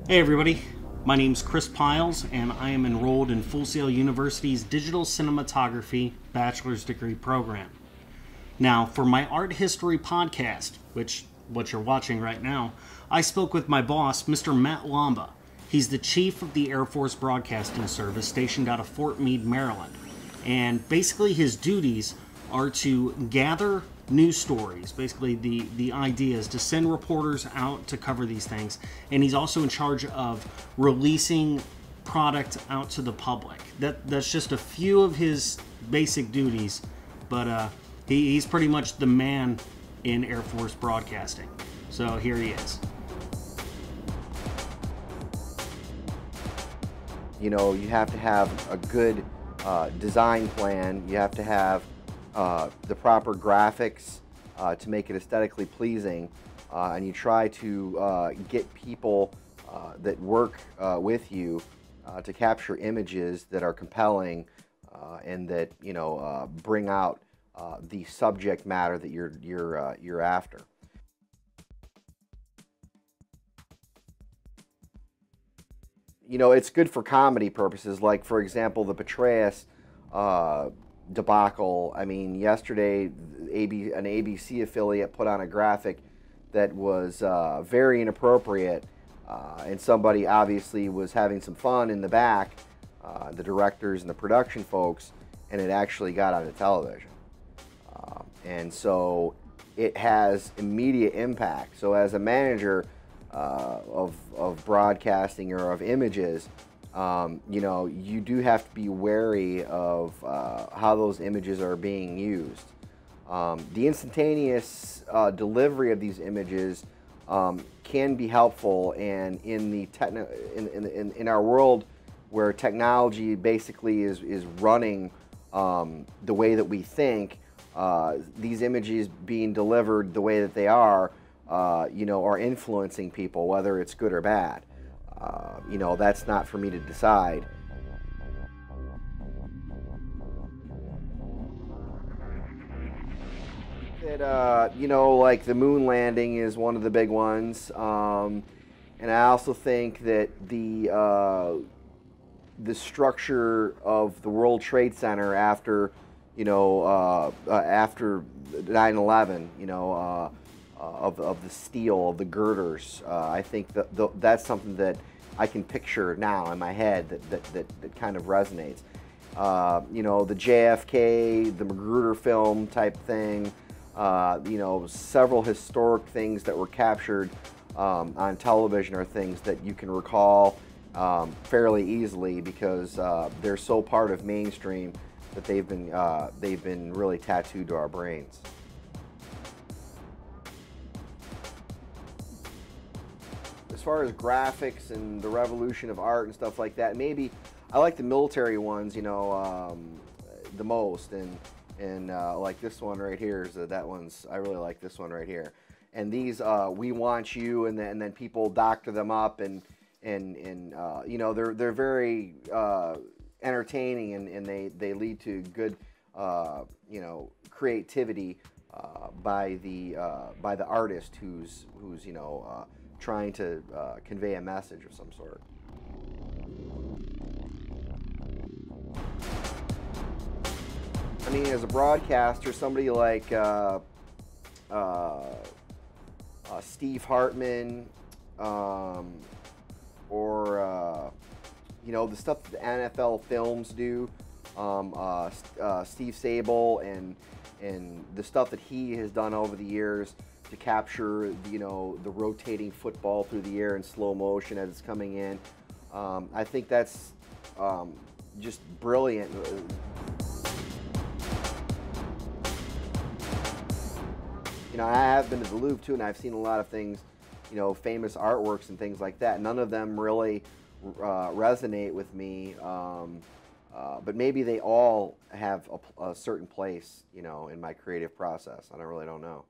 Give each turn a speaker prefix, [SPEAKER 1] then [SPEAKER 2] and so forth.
[SPEAKER 1] Hey everybody, my name's Chris Pyles and I am enrolled in Full Sail University's Digital Cinematography Bachelor's degree program. Now, for my art history podcast, which what you're watching right now, I spoke with my boss, Mr. Matt Lamba. He's the chief of the Air Force Broadcasting Service stationed out of Fort Meade, Maryland. And basically his duties are to gather news stories, basically the idea is to send reporters out to cover these things. And he's also in charge of releasing product out to the public. That's just a few of his basic duties, but he's pretty much the man in Air Force broadcasting. So here he is.
[SPEAKER 2] You know, you have to have a good design plan. You have to have the proper graphics to make it aesthetically pleasing, and you try to get people that work with you to capture images that are compelling and that bring out the subject matter that you're after. You know, it's good for comedy purposes, like, for example, the Betrayus debacle. I mean, yesterday, an ABC affiliate put on a graphic that was very inappropriate, and somebody obviously was having some fun in the back, the directors and the production folks, and it actually got onto television. And so it has immediate impact. So as a manager, of broadcasting or of images, you do have to be wary of how those images are being used. The instantaneous delivery of these images can be helpful, and in our world where technology basically is running the way that we think, these images being delivered the way that they are influencing people, whether it's good or bad. That's not for me to decide. That, like the moon landing is one of the big ones. And I also think that the structure of the World Trade Center after 9/11, of the steel, of the girders. I think that's something that I can picture now in my head that kind of resonates. The JFK, the Magruder film type thing, several historic things that were captured on television are things that you can recall fairly easily because they're so part of mainstream that they've been really tattooed to our brains. As far as graphics and the revolution of art and stuff like that, maybe I like the military ones, the most, and like this one right here is I really like this one right here. And these "We Want You," and then people doctor them up, and they're very entertaining, and they lead to good creativity by the artist who's trying to convey a message of some sort. I mean, as a broadcaster, somebody like Steve Hartman, or the stuff that the NFL films do, Steve Sable, and the stuff that he has done over the years to capture the rotating football through the air in slow motion as it's coming in. I think that's just brilliant. I have been to the Louvre too, and I've seen a lot of things, famous artworks and things like that. None of them really resonate with me, but maybe they all have a certain place, in my creative process. I really don't know.